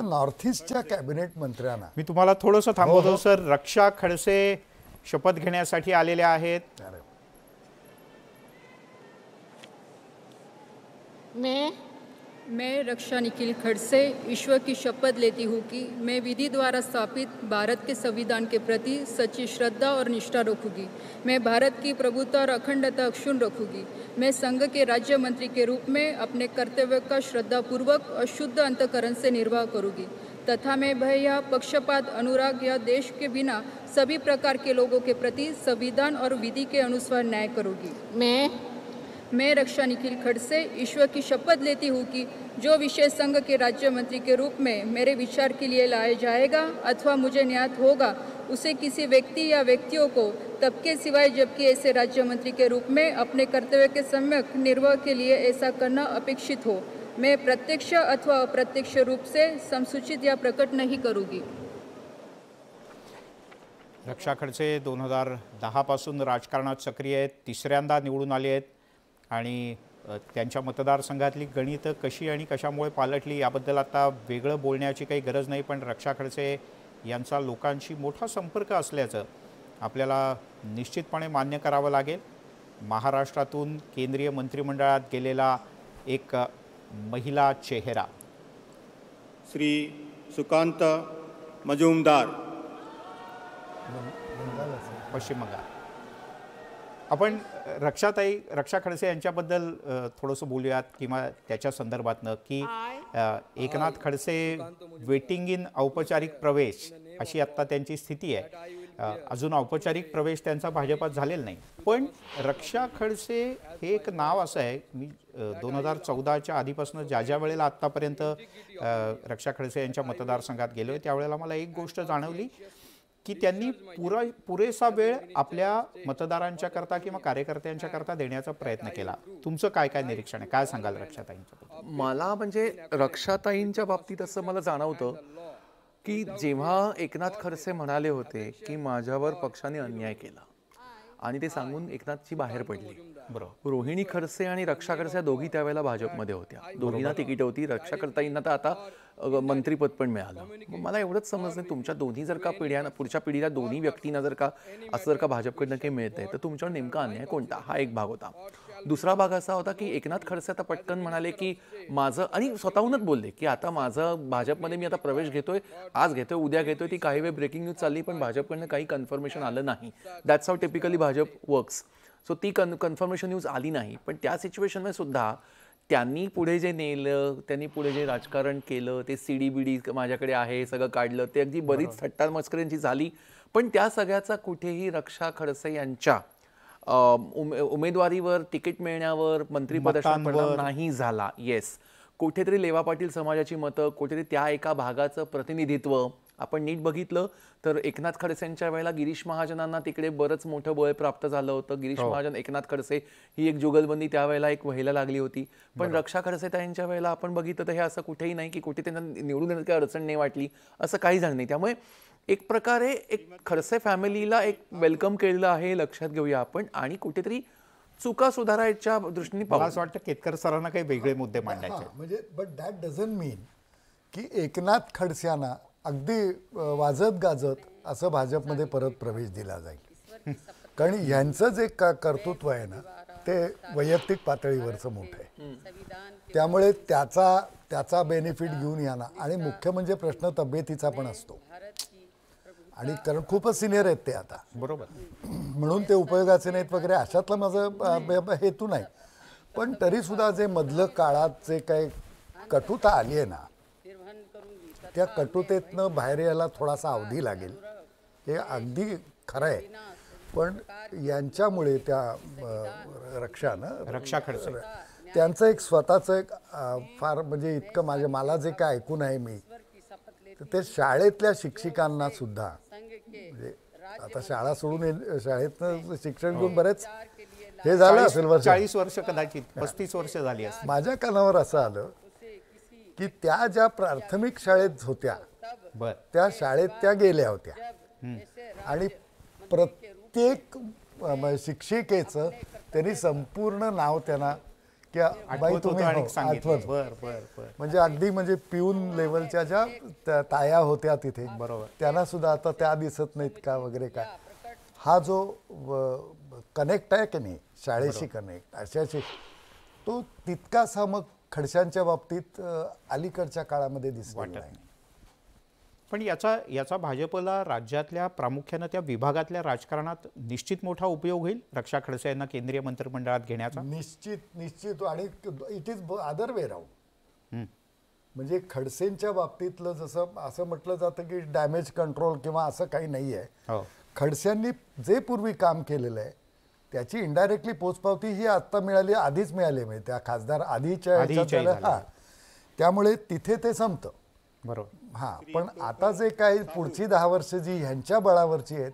North ईस्टच्या cabinet मंत्र्यांना मी तुम्हाला थोडंसं थांबवतो सर. रक्षा खडसे शपथ घेण्यासाठी आलेले आहेत. मैं रक्षा निखिल खड़से ईश्वर की शपथ लेती हूँ कि मैं विधि द्वारा स्थापित भारत के संविधान के प्रति सच्ची श्रद्धा और निष्ठा रखूँगी। मैं भारत की प्रभुता और अखंडता अक्षुण्ण रखूँगी। मैं संघ के राज्य मंत्री के रूप में अपने कर्तव्य का श्रद्धापूर्वक और शुद्ध अंतःकरण से निर्वाह करूँगी तथा मैं भय या पक्षपात अनुराग या देश के बिना सभी प्रकार के लोगों के प्रति संविधान और विधि के अनुसार न्याय करूँगी। मैं रक्षा निखिल खड़से ईश्वर की शपथ लेती हूँ कि जो विषय संघ के राज्य मंत्री के रूप में मेरे विचार के लिए लाया जाएगा अथवा मुझे ज्ञात होगा उसे किसी व्यक्ति या व्यक्तियों को तब के सिवाय जबकि ऐसे राज्य मंत्री के रूप में अपने कर्तव्य के सम्यक निर्वाह के लिए ऐसा करना अपेक्षित हो मैं प्रत्यक्ष अथवा अप्रत्यक्ष रूप से संसूचित या प्रकट नहीं करूँगी। रक्षा खडसे 2010 पासून राजकारणात सक्रिय आहेत. तिसऱ्यांदा निवडून आले आहेत आणि त्यांच्या मतदारसंघातली गणितं कशी आणि कशामुळे पालटली याबद्दल आता वेगळं बोलण्याची काही गरज नाही. पण रक्षा खडसे यांचा लोकांशी मोठा संपर्क असल्याचं आपल्याला निश्चितपणे मान्य करावं लागेल. महाराष्ट्रातून केंद्रीय मंत्रिमंडळात गेलेला एक महिला चेहरा श्री सुकांत मजुमदार, पश्चिम बंगाल. आपण रक्षा खडसे यांच्याबद्दल थोडंसं बोलूयात किंवा त्याच्या संदर्भातनं की एकनाथ खडसे वेटिंग इन औपचारिक प्रवेश अशी आत्ता त्यांची स्थिती आहे. अजून औपचारिक प्रवेश त्यांचा भाजपात झालेला नाही. पण रक्षा खडसे हे एक नाव असं आहे, मी 2014च्या आधीपासून ज्या वेळेला आत्तापर्यंत रक्षा खडसे यांच्या मतदारसंघात गेलो त्यावेळेला मला एक गोष्ट जाणवली की त्यांनी पुरेसा वेळ आपल्या मतदारांच्या करता किंवा कार्यकर्त्यांच्या करता देण्याचा प्रयत्न केला. तुमचं काय काय निरीक्षण आहे, काय सांगाल रक्षाताईंच्या? मला म्हणजे रक्षाताईंच्या बाबतीत असं मला जाणवतं की जेव्हा एकनाथ खडसे म्हणाले होते की माझ्यावर पक्षाने अन्याय केला आणि ते सांगून एकनाथची बाहेर पडली. बरोबर. रोहिणी खडसे आणि रक्षा खडसे दोघी त्यावेळेला भाजपमध्ये होत्या. दोघींना तिकीट होती. रक्षा खडसेंना तर आता मंत्रीपद पण मिळालं. मला एवढंच समजलं तुमच्या दोन्ही जर का पुढच्या पिढीला दोन्ही व्यक्तींना जर का भाजपकडनं काही मिळतंय तर तुमच्यावर नेमका अन्याय कोणता, हा एक भाग होता. दुसरा भाग असा होता की एकनाथ खडसे आता पटकन म्हणाले की माझं, आणि स्वतःहूनच बोलले की आता माझं भाजपमध्ये मी आता प्रवेश घेतोय, आज घेतोय, उद्या घेतोय. ती काही वेळ ब्रेकिंग न्यूज चालली पण भाजपकडनं काही कन्फर्मेशन आलं नाही. That's how typically Bhajap works. So ती कन्फर्मेशन न्यूज आली नाही. पण त्या सिच्युएशनमध्ये सुद्धा त्यांनी पुढे जे नेलं, त्यांनी पुढे जे राजकारण केलं, ते CDBD माझ्याकडे आहे सगळं काढलं, ते अगदी बरीच थट्टा मस्करींची झाली. पण त्या सगळ्याचा कुठेही रक्षा खडसे यांच्या उमेदवारीवर, तिकीट मिळण्यावर, मंत्रिपदाचा परिणाम नाही झाला. येस, कुठेतरी लेवा पाटील समाजाची मतं, कुठेतरी त्या एका भागाचं प्रतिनिधित्व आपण नीट बघितलं तर एकनाथ खडसेंच्या वेळेला गिरीश महाजनांना तिकडे बरंच मोठं बळ प्राप्त झालं होतं. गिरीश महाजन, एकनाथ खडसे ही एक जुगलबंदी त्यावेळेला एक व्हायला लागली होती. पण रक्षा खडसे त्यांच्या वेळेला आपण बघितलं तर हे असं कुठेही नाही की कुठे त्यांना निवडून येण्यात काही अडचण नाही वाटली, असं काही झालं नाही. त्यामुळे एक प्रकारे एक खडसे फॅमिलीला एक वेलकम केलेलं आहे, लक्षात घेऊया आपण. आणि कुठेतरी चुका सुधारायच्या दृष्टीने मला असं वाटतं केतकर सरांना काही वेगळे मुद्दे मांडायचे म्हणजे बट दॅट डझंट मीन की एकनाथ खडसेंना अगदी वाजत गाजत असं भाजपमध्ये परत प्रवेश दिला जाईल. कारण यांचं जे कर्तृत्व आहे ना ते वैयक्तिक पातळीवरचं मोठं आहे. त्यामुळे त्याचा बेनिफिट घेऊन येणं, आणि मुख्य म्हणजे प्रश्न तब्येतीचा पण असतो. आणि कारण खूपच सिनियर आहेत ते आता, बरोबर, म्हणून ते उपयोगाचे नाहीत वगैरे अशातला माझा हेतू नाही. पण तरीसुद्धा जे मधलं काळात जे काही कटुता आली आहे ना, त्या कटुतेतनं बाहेर यायला थोडासा अवधी लागेल, हे अगदी खरं आहे. पण यांच्यामुळे त्या रक्षा खडसे त्यांचं एक स्वतःचं एक फार म्हणजे इतकं मला जे काय ऐकून आहे मी, तर ते शाळेतल्या शिक्षिकांना सुद्धा, म्हणजे आता शाळा सोडून शाळेतनं शिक्षण घेऊन बरेच हे झालं असेल, 40 वर्ष कदाचित 35 वर्ष झाली असतील. माझ्या कानावर असं आलं की त्या ज्या प्राथमिक शाळेत होत्या त्या शाळेत त्या गेल्या होत्या आणि प्रत्येक शिक्षिकेचं त्यांनी संपूर्ण नाव त्यांना की बाई आठवत होतं तुम्ही आणि हो, सांगितलं. आठवत. बर बर बर. म्हणजे अगदी म्हणजे पिऊन लेवलच्या ज्या ताया होत्या तिथे बरोबर. त्यांना सुद्धा आता त्या दिसत नाहीत का वगैरे काय, हा जो कनेक्ट आहे की नाही शाळेशी कनेक्ट अशाशी, तो तितकासा मग खडशांच्या बाबतीत अलीकडच्या काळामध्ये दिसलेला नाही. पण याचा भाजपला राज्यातल्या प्रामुख्यानं त्या विभागातल्या राजकारणात निश्चित मोठा उपयोग होईल रक्षा खडसे यांना केंद्रीय मंत्रिमंडळात घेण्याचा. निश्चित आणि it is other way round. म्हणजे खडसेंच्या बाबतीतलं जसं असं म्हटलं जातं की डॅमेज कंट्रोल किंवा असं काही नाही आहे. हो. खडसेंनी जे पूर्वी काम केलेलं आहे त्याची इनडायरेक्टली पोचपावती ही आता मिळाली, आधीच मिळाली, म्हणजे त्या खासदार आधीच्या ह्याच्यात आधीच्याही झालं. झालं. हा, त्यामुळे तिथे ते संपतं. बरोबर. हां, पण आता जे काही पुढची 10 वर्ष जी ह्यांच्या बळावरची आहेत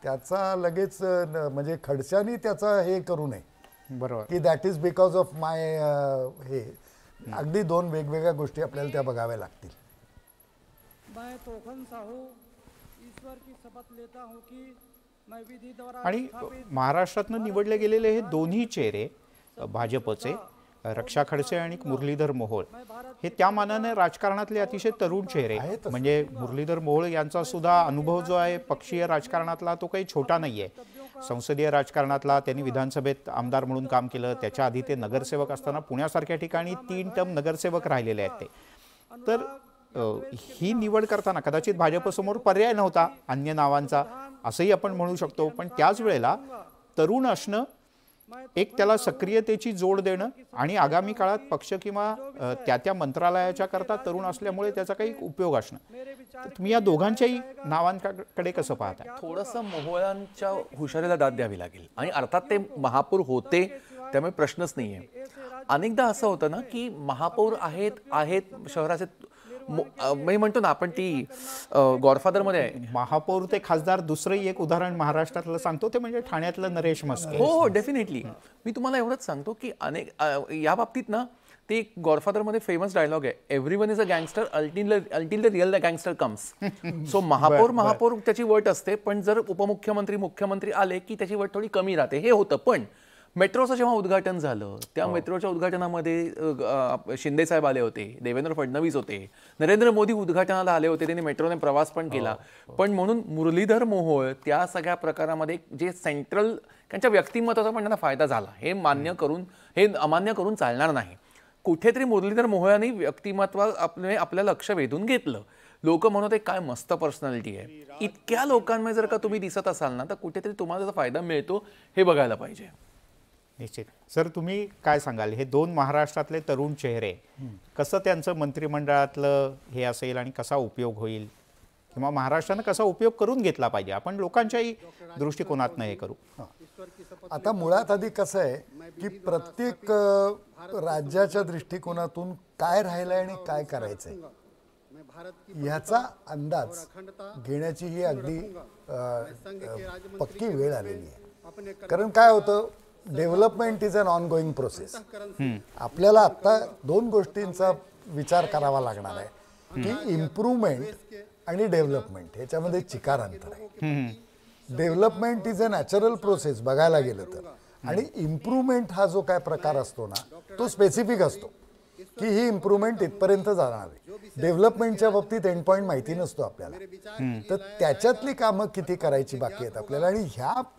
त्याचा लगेच म्हणजे खडशांनी त्याचा हे करू नये बरोबर. की दॅट इज बिकॉज ऑफ माय हे. अगदी दोन वेगवेगळ्या गोष्टी आपल्याला त्या बघाव्या लागतील. मैं तोखन साहू ईश्वर की शपथ लेता हूं कि मैं विधि द्वारा आणि महाराष्ट्रातनं निवडले गेलेले हे दोन्ही चेहरे भाजपचे रक्षा खडसे आणि मुरलीधर मोहोळ हे त्या मानाने राजकारणातले अतिशय तरुण चेहरे आहेतच. म्हणजे मुरलीधर मोहोळ यांचा सुद्धा अनुभव जो आहे पक्षीय राजकारणातला तो काही छोटा नाहीये. संसदीय राजकारणातला त्यांनी विधानसभेत आमदार म्हणून काम केलं. त्याच्या आधी ते नगरसेवक असताना पुण्यासारख्या ठिकाणी 3 टर्म नगरसेवक राहिलेले आहेत ते. तर ही निवड करताना कदाचित भाजपसमोर पर्याय नव्हता अन्य नावांचा असंही आपण म्हणू शकतो. पण त्याच वेळेला तरुण असणं, एक त्याला सक्रियतेची जोड देणं आणि आगामी काळात पक्ष किंवा त्या मंत्रालयाच्या करता तरुण असल्यामुळे त्याचा काही उपयोग असणं. तर तुम्ही या दोघांच्याही नावांकडे कसं पाहता? थोडंसं मोहोळांच्या हुशारीला दाद द्यावी लागेल. आणि अर्थात ते महापौर होते त्यामुळे प्रश्नच नाहीये. अनेकदा असं होतं ना की महापौर आहेत शहराचे, मी म्हणतो ना आपण ती गॉडफादर मध्ये आहे. महापौर ते खासदार दुसरंही एक उदाहरण महाराष्ट्रातलं सांगतो ते म्हणजे ठाण्यातलं नरेश म्हस्के. हो डेफिनेटली. मी तुम्हाला एवढंच सांगतो की अनेक या बाबतीत ना ते गॉडफादर मध्ये फेमस डायलॉग आहे, everyone is a gangster अल्टिल the real gangster comes. So महापौर त्याची वट असते, पण जर मुख्यमंत्री आले की त्याची वट थोडी कमी राहते. हे होतं. पण मेट्रोचं जेव्हा उद्घाटन झालं त्या मेट्रोच्या उद्घाटनामध्ये शिंदे साहेब आले होते, देवेंद्र फडणवीस होते, नरेंद्र मोदी उद्घाटनाला आले होते, त्यांनी मेट्रोने प्रवास पण केला. पण म्हणून मुरलीधर मोहोळ त्या सगळ्या प्रकारामध्ये जे सेंट्रल त्यांच्या व्यक्तिमत्वाचा पण त्यांना फायदा झाला हे अमान्य करून चालणार नाही. कुठेतरी मुरलीधर मोहोळांनी व्यक्तिमत्व आपलं लक्ष वेधून घेतलं. लोक म्हणत काय मस्त पर्सनॅलिटी आहे. इतक्या लोकांमध्ये जर का तुम्ही दिसत असाल ना तर कुठेतरी तुम्हाला त्याचा फायदा मिळतो हे बघायला पाहिजे. निश्चित. सर तुम्ही काय सांगाल, हे दोन महाराष्ट्रातले तरुण चेहरे कसं त्यांचं मंत्रिमंडळातलं हे असेल आणि कसा उपयोग होईल किंवा महाराष्ट्रानं कसा उपयोग करून घेतला पाहिजे, आपण लोकांच्याही दृष्टिकोनातनं हे करू. आता मुळात आधी कसं आहे की प्रत्येक राज्याच्या दृष्टिकोनातून काय राहिलंय आणि काय करायचंय ह्याचा अंदाज घेण्याची ही अगदी पक्की वेळ आलेली आहे. कारण काय होतं, development is an ongoing process. आपल्याला आता 2 गोष्टींचा विचार करावा लागणार आहे की इम्प्रूव्हमेंट आणि डेव्हलपमेंट ह्याच्यामध्ये चिकार अंतर आहे. Development is a natural process बघायला गेलं तर, आणि इम्प्रूव्हमेंट हा जो काय प्रकार असतो ना तो स्पेसिफिक असतो की ही इम्प्रूव्हमेंट इथपर्यंत जाणार आहे. डेव्हलपमेंटच्या बाबतीत एंड पॉईंट माहिती नसतो आपल्याला. तर त्याच्यातली कामं किती करायची बाकी आहेत आपल्याला, आणि ह्या